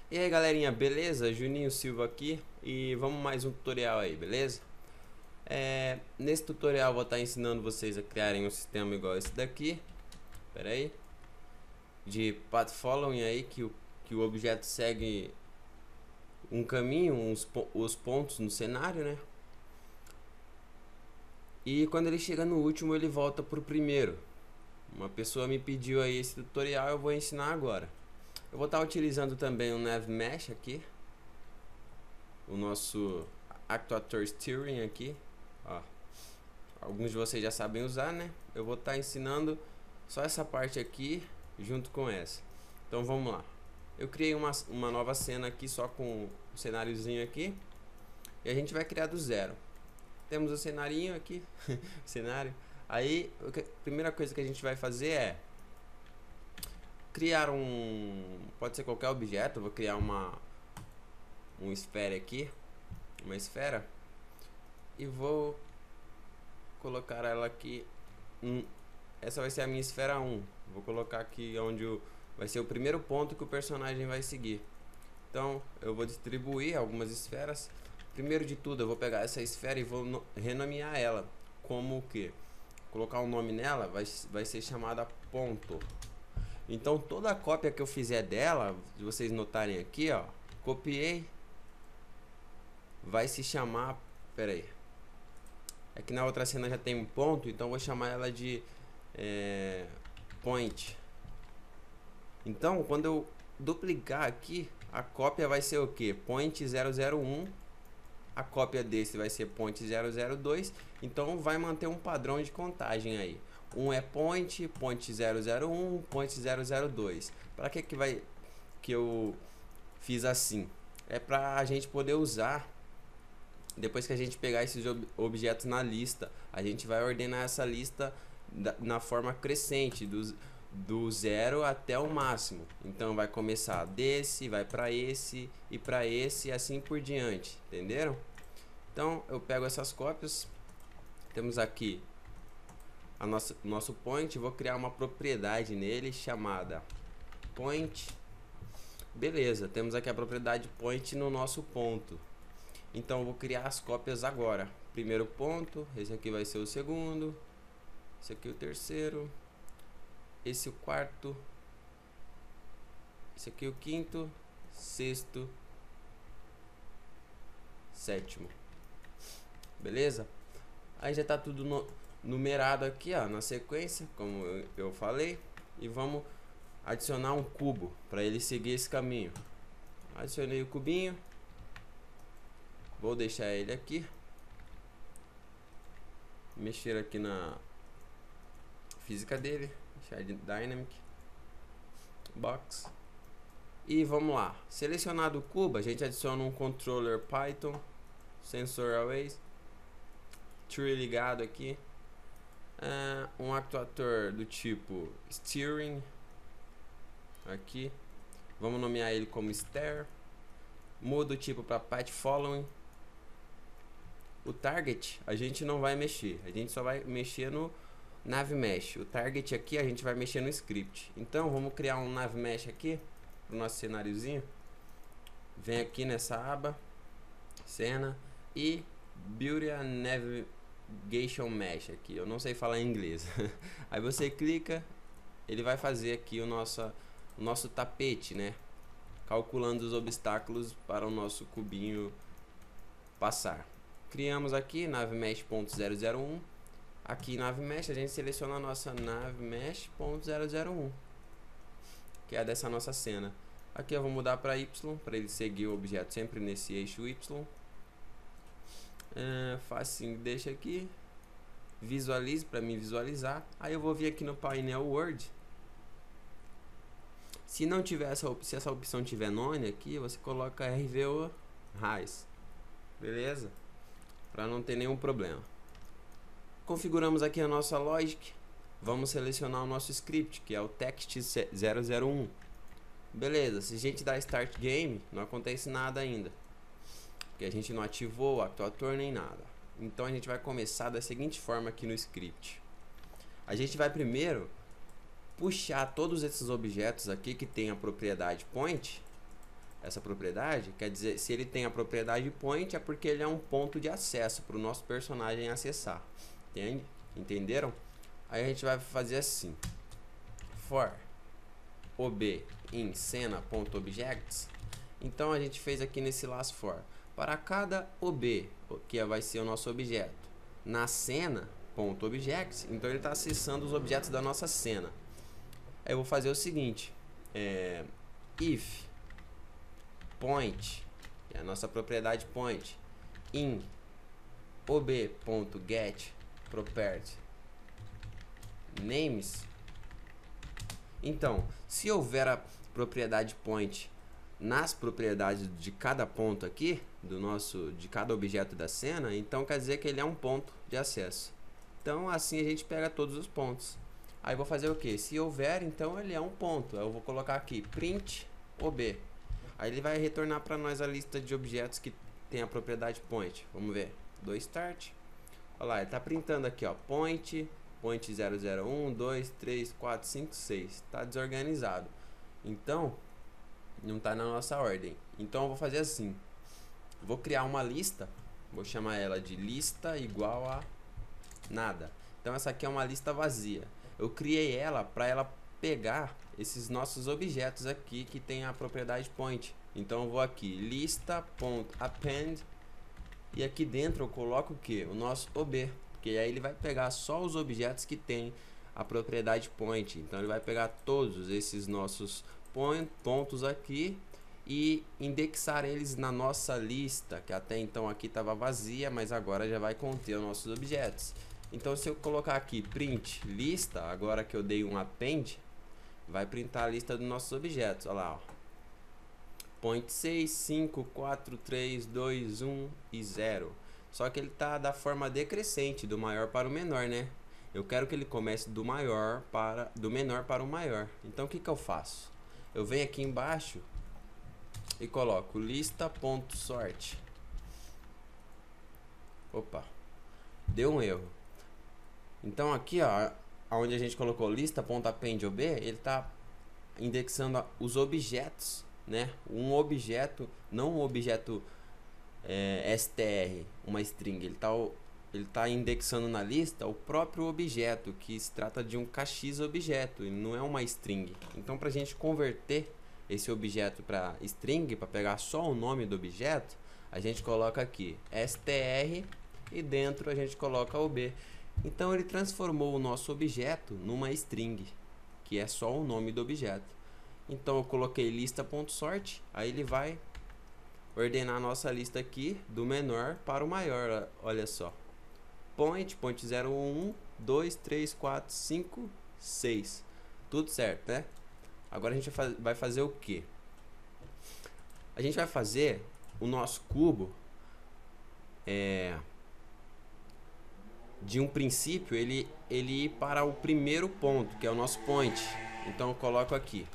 E aí galerinha, beleza? Juninho Silva aqui e vamos mais um tutorial aí, beleza? Nesse tutorial eu vou estar ensinando vocês a criarem um sistema igual esse daqui. Pera aí. De path following aí, que o objeto segue um caminho, os pontos no cenário, né? E quando ele chega no último ele volta pro primeiro. Uma pessoa me pediu aí esse tutorial, eu vou ensinar agora. Eu vou estar utilizando também o NavMesh aqui, o nosso Actuator Steering aqui, ó. Alguns de vocês já sabem usar, né? Eu vou estar ensinando só essa parte aqui junto com essa. Então vamos lá. Eu criei uma nova cena aqui só com um cenáriozinho aqui e a gente vai criar do zero. Temos o cenarinho aqui, cenário. Aí a primeira coisa que a gente vai fazer é criar pode ser qualquer objeto. Eu vou criar uma esfera aqui, uma esfera, e vou colocar ela aqui. Essa vai ser a minha esfera 1. Vou colocar aqui onde vai ser o primeiro ponto que o personagem vai seguir. Então eu vou distribuir algumas esferas. Primeiro de tudo eu vou pegar essa esfera e vou renomear ela. Como que? Colocar um nome nela, vai ser chamada ponto. Então toda a cópia que eu fizer dela, se vocês notarem aqui, ó, copiei, vai se chamar, pera aí, é que na outra cena já tem um ponto, então vou chamar ela de point. Então quando eu duplicar aqui, a cópia vai ser o que? Point 001. A cópia desse vai ser point 002. Então vai manter um padrão de contagem aí. Um é point 001, point 002. Para que eu fiz assim? É para a gente poder usar depois que a gente pegar esses objetos na lista. A gente vai ordenar essa lista na forma crescente, do zero até o máximo. Então vai começar desse, vai para esse e assim por diante, entenderam? Então eu pego essas cópias, temos aqui nosso point, vou criar uma propriedade nele chamada point. Beleza, temos aqui a propriedade point no nosso ponto. Então eu vou criar as cópias agora. Primeiro ponto, esse aqui vai ser o segundo, esse aqui o terceiro, esse o quarto, esse aqui o quinto, sexto, sétimo. Beleza? Aí já tá tudo numerado aqui, ó, na sequência, como eu falei. E vamos adicionar um cubo para ele seguir esse caminho. Adicionei o cubinho. Vou deixar ele aqui. Mexer aqui na física dele. Deixar de Dynamic Box. E vamos lá. Selecionado o cubo, a gente adiciona um controller Python, Sensor Arrays, tree ligado aqui, um actuator do tipo Steering aqui. Vamos nomear ele como Stair. Muda o tipo para Path Following. O target a gente não vai mexer, a gente só vai mexer no NavMesh. O target aqui a gente vai mexer no script. Então vamos criar um NavMesh aqui pro nosso cenáriozinho. Vem aqui nessa aba, cena, e Build a Navigation Mesh aqui. Eu não sei falar em inglês. Aí você clica, ele vai fazer aqui o nosso tapete, né? Calculando os obstáculos para o nosso cubinho passar. Criamos aqui navmesh.001. Aqui navmesh a gente seleciona a nossa navmesh.001, que é dessa nossa cena. Aqui eu vou mudar para Y, para ele seguir o objeto sempre nesse eixo Y. Facinho, deixa aqui. Visualize para mim visualizar. Aí eu vou vir aqui no painel Word. Se não tiver se essa opção tiver none aqui, você coloca RVO RAIS. Beleza? Para não ter nenhum problema. Configuramos aqui a nossa logic. Vamos selecionar o nosso script, que é o text 001. Beleza, se a gente dar start game, não acontece nada ainda, porque a gente não ativou o actuator nem nada. Então a gente vai começar da seguinte forma aqui no script. A gente vai primeiro puxar todos esses objetos aqui que tem a propriedade point. essa propriedade, quer dizer, se ele tem a propriedade point, é porque ele é um ponto de acesso para o nosso personagem acessar. Entende? Entenderam? Aí a gente vai fazer assim: for ob em cena.objects. Então a gente fez aqui nesse laço for, para cada ob, que vai ser o nosso objeto, na cena.objects, então ele está acessando os objetos da nossa cena. Aí eu vou fazer o seguinte: if point, que é a nossa propriedade point, in ob.get property names. Então, se houver a propriedade point nas propriedades de cada ponto aqui, de cada objeto da cena, então quer dizer que ele é um ponto de acesso. Então assim a gente pega todos os pontos. Aí vou fazer o que? Se houver, então ele é um ponto. Eu vou colocar aqui print ob. Aí ele vai retornar para nós a lista de objetos que tem a propriedade point. Vamos ver. Do start. Olha lá, ele está printando aqui, ó, point 001, 2, 3, 4, 5, 6. Está desorganizado. Então, não está na nossa ordem. Então eu vou fazer assim. Vou criar uma lista. Vou chamar ela de lista igual a nada. Então essa aqui é uma lista vazia. Eu criei ela para ela pegar esses nossos objetos aqui que tem a propriedade point. Então eu vou aqui lista.append e aqui dentro eu coloco o que? O nosso ob, porque aí ele vai pegar só os objetos que tem a propriedade point. Então ele vai pegar todos esses nossos pontos aqui e indexar eles na nossa lista, que até então aqui estava vazia, mas agora já vai conter os nossos objetos. Então se eu colocar aqui print lista, agora que eu dei um append, vai printar a lista dos nossos objetos. Olha lá, ó. Point 6, 5, 4, 3, 2, 1 e 0. Só que ele está da forma decrescente, do maior para o menor, né? Eu quero que ele comece do menor para o maior. Então o que eu faço? Eu venho aqui embaixo e coloco lista.sort. Opa, deu um erro. Então aqui, ó, onde a gente colocou lista.append.ob, ele está indexando os objetos, né? Um objeto, não um objeto str, uma string. Ele tá indexando na lista o próprio objeto, que se trata de um kx objeto, ele não é uma string. Então, para a gente converter esse objeto para string, para pegar só o nome do objeto, a gente coloca aqui str e dentro a gente coloca ob. Então ele transformou o nosso objeto numa string, que é só o nome do objeto. Então eu coloquei lista.sort, aí ele vai ordenar a nossa lista aqui do menor para o maior, olha só. Point 01, 2, 3, 4, 5, 6. Tudo certo, né? Agora a gente vai fazer o que? A gente vai fazer o nosso cubo de um princípio ele ir para o primeiro ponto, que é o nosso point. Então eu coloco aqui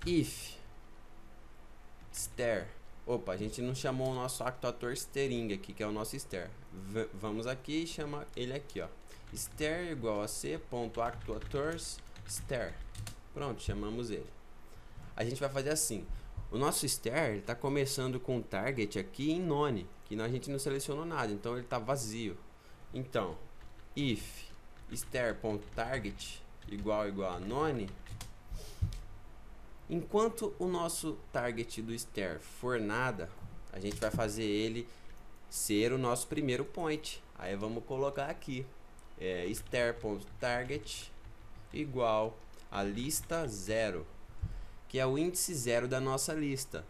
if str. Opa, a gente não chamou o nosso actuator string aqui, que é o nosso str. Vamos aqui e chama ele aqui, ó. Str igual a c.actuators str. Pronto, chamamos ele. A gente vai fazer assim. O nosso str está começando com target aqui em none, que a gente não selecionou nada, então ele está vazio. Então, if str.target igual a none, enquanto o nosso target do str for nada, a gente vai fazer ele ser o nosso primeiro point. Aí vamos colocar aqui str.target igual a lista 0, que é o índice 0 da nossa lista.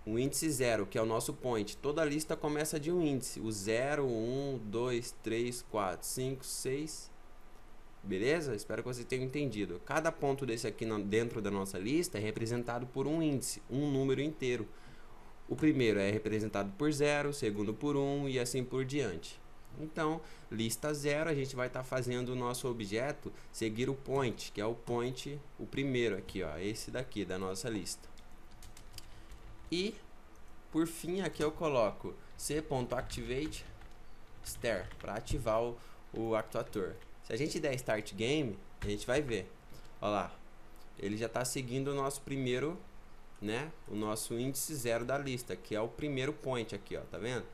O índice 0, que é o nosso point. Toda lista começa de um índice. O 0, 1, 2, 3, 4, 5, 6. Beleza? Espero que você tenha entendido. Cada ponto desse aqui dentro da nossa lista é representado por um índice, um número inteiro. O primeiro é representado por 0, o segundo por 1 e assim por diante. Então, lista 0, a gente vai estar fazendo o nosso objeto seguir o point, que é o point, o primeiro aqui, ó, esse daqui da nossa lista. E, por fim, aqui eu coloco c.activate str, para ativar o actuator. Se a gente der start game, a gente vai ver. Olha lá, ele já está seguindo o nosso primeiro, né, o nosso índice 0 da lista, que é o primeiro point aqui, ó, tá vendo?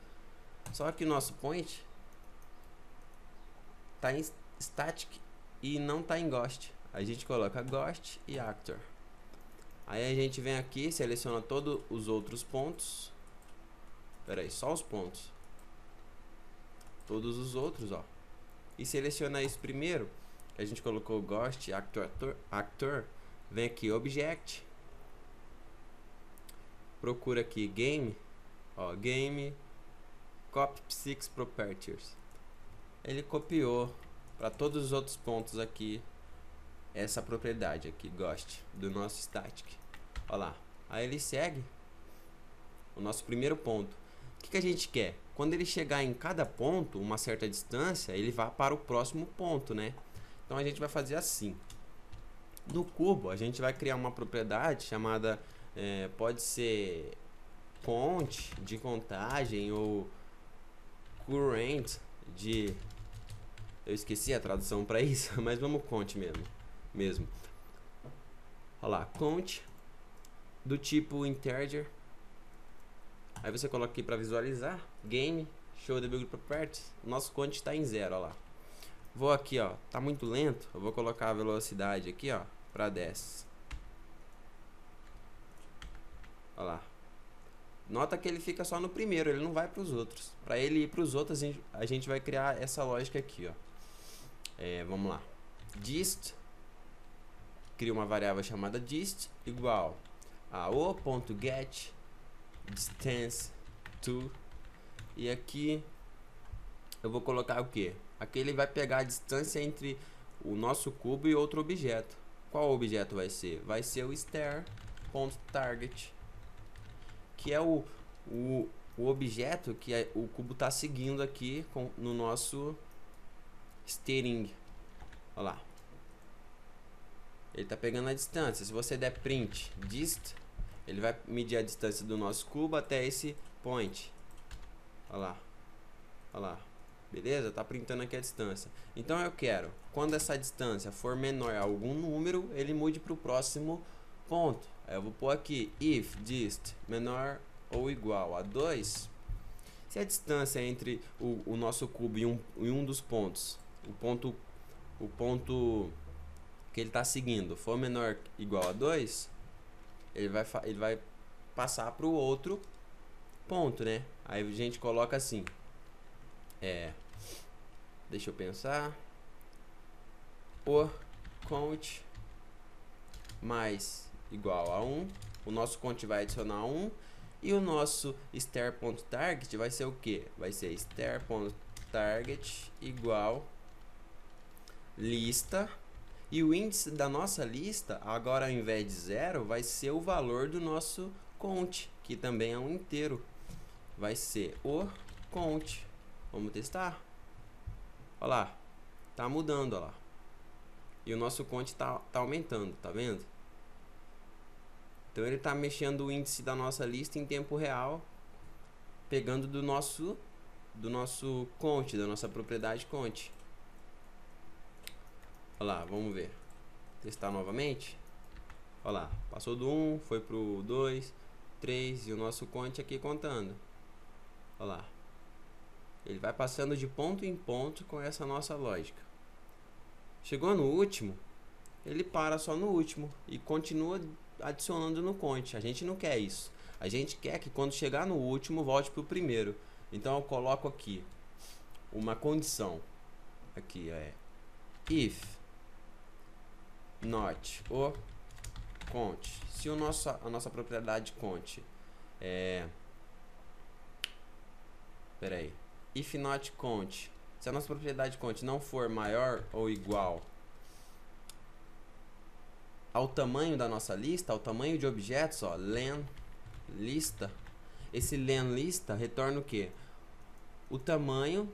Só que o nosso point tá em static e não tá em ghost. A gente coloca ghost e actor. Aí a gente vem aqui, seleciona todos os outros pontos. Pera aí, só os pontos. Todos os outros, ó. E seleciona isso primeiro. A gente colocou ghost, actor. Vem aqui, object. Procura aqui game. Ó, game. Copy 6 properties. Ele copiou para todos os outros pontos aqui essa propriedade aqui, ghost, do nosso static. Olha lá. Aí ele segue o nosso primeiro ponto. O que a gente quer? Quando ele chegar em cada ponto, uma certa distância, ele vai para o próximo ponto, né? Então a gente vai fazer assim. No cubo, a gente vai criar uma propriedade chamada, pode ser count, de contagem, ou current, de... Eu esqueci a tradução para isso, mas vamos count mesmo. Olha lá, count, do tipo integer. Aí você coloca aqui para visualizar, game, show the build properties, nosso count está em 0, ó lá. Vou aqui, ó, tá muito lento, eu vou colocar a velocidade aqui, ó, para 10. Ó lá. Nota que ele fica só no primeiro, ele não vai para os outros. Para ele ir para os outros, a gente vai criar essa lógica aqui, ó. Vamos lá. Dist, cria uma variável chamada dist igual a o.get distance to, e aqui eu vou colocar o que? Aqui ele vai pegar a distância entre o nosso cubo e outro objeto. Qual objeto vai ser? Vai ser o star.target, que é o objeto que o cubo está seguindo aqui no nosso string. Olha lá. Ele está pegando a distância. Se você der print dist, ele vai medir a distância do nosso cubo até esse point. Olha lá. Olha lá. Beleza? Tá printando aqui a distância. Então eu quero, quando essa distância for menor a algum número, ele mude para o próximo ponto. Aí eu vou pôr aqui if dist menor ou igual a 2. Se a distância entre o nosso cubo e um dos pontos, o ponto que ele está seguindo, for menor ou igual a 2, ele vai passar para o outro ponto, né? Aí a gente coloca assim. Deixa eu pensar. O count mais igual a 1. O nosso count vai adicionar 1. E o nosso star.target vai ser o que? Vai ser star.target igual lista. E o índice da nossa lista, agora ao invés de 0, vai ser o valor do nosso count, que também é um inteiro. Vai ser o count. Vamos testar? Olha lá. Tá mudando, olha lá. E o nosso count tá aumentando, tá vendo? Então ele está mexendo o índice da nossa lista em tempo real, pegando do nosso count, da nossa propriedade count. Olha lá, vamos ver. Testar novamente. Olha lá, passou do 1, foi pro 2, 3 e o nosso count aqui contando. Olha lá. Ele vai passando de ponto em ponto com essa nossa lógica. Chegou no último, ele para só no último e continua adicionando no count. A gente não quer isso. A gente quer que quando chegar no último volte para o primeiro. Então eu coloco aqui uma condição. Aqui if not o count. Se a nossa propriedade count peraí. If not count. Se a nossa propriedade count não for maior ou igual ao tamanho da nossa lista, ao tamanho de objetos, ó, len lista. Esse len lista retorna o que? O tamanho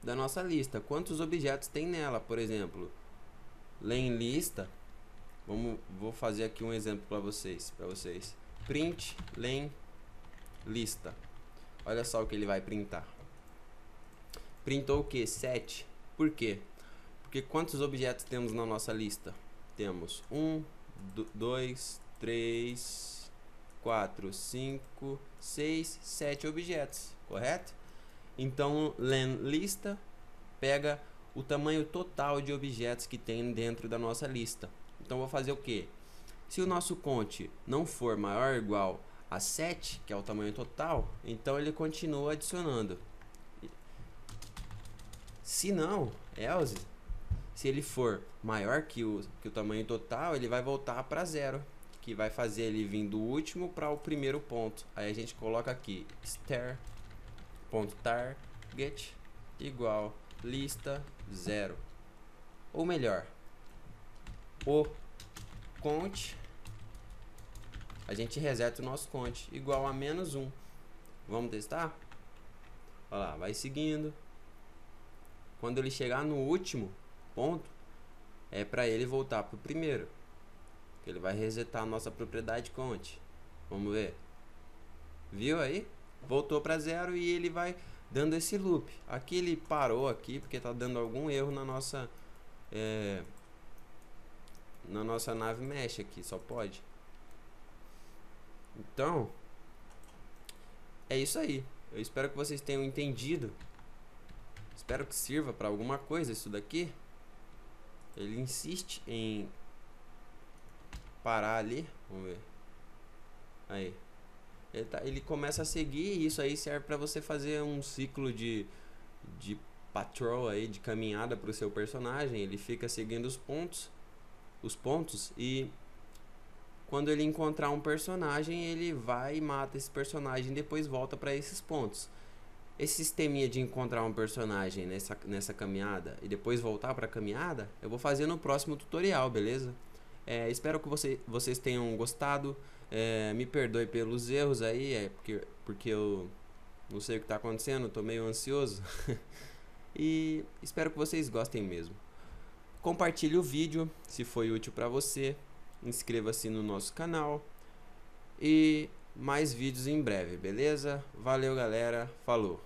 da nossa lista. Quantos objetos tem nela, por exemplo? Len lista. Vou fazer aqui um exemplo para vocês. Print len lista. Olha só o que ele vai printar. Printou o que? 7. Por quê? Porque quantos objetos temos na nossa lista? Temos 1, 2, 3, 4, 5, 6, 7 objetos, correto? Então, len lista pega o tamanho total de objetos que tem dentro da nossa lista. Então, vou fazer o que? Se o nosso count não for maior ou igual a 7, que é o tamanho total, então ele continua adicionando. Se não, else, se ele for maior que o tamanho total, ele vai voltar para 0, que vai fazer ele vir do último para o primeiro ponto. Aí a gente coloca aqui star.target igual lista 0. Ou melhor, o count, a gente reseta o nosso count igual a -1. Vamos testar? Olha lá, vai seguindo. Quando ele chegar no último ponto, é para ele voltar para o primeiro. Ele vai resetar a nossa propriedade count. Vamos ver. Viu aí? Voltou para 0 e ele vai dando esse loop. Aqui ele parou aqui porque está dando algum erro na nossa nave mesh aqui, só pode. Então, é isso aí. Eu espero que vocês tenham entendido. Espero que sirva para alguma coisa isso daqui. Ele insiste em parar ali. Vamos ver. Aí. Ele começa a seguir e isso aí serve para você fazer um ciclo de patrol aí, de caminhada para o seu personagem. Ele fica seguindo os pontos e quando ele encontrar um personagem, ele vai e mata esse personagem e depois volta para esses pontos. Esse sisteminha de encontrar um personagem nessa caminhada e depois voltar para a caminhada, eu vou fazer no próximo tutorial, beleza? Espero que vocês tenham gostado. Me perdoe pelos erros aí, porque eu não sei o que está acontecendo, estou meio ansioso. E espero que vocês gostem mesmo. Compartilhe o vídeo se foi útil para você. Inscreva-se no nosso canal. E mais vídeos em breve, beleza? Valeu, galera. Falou!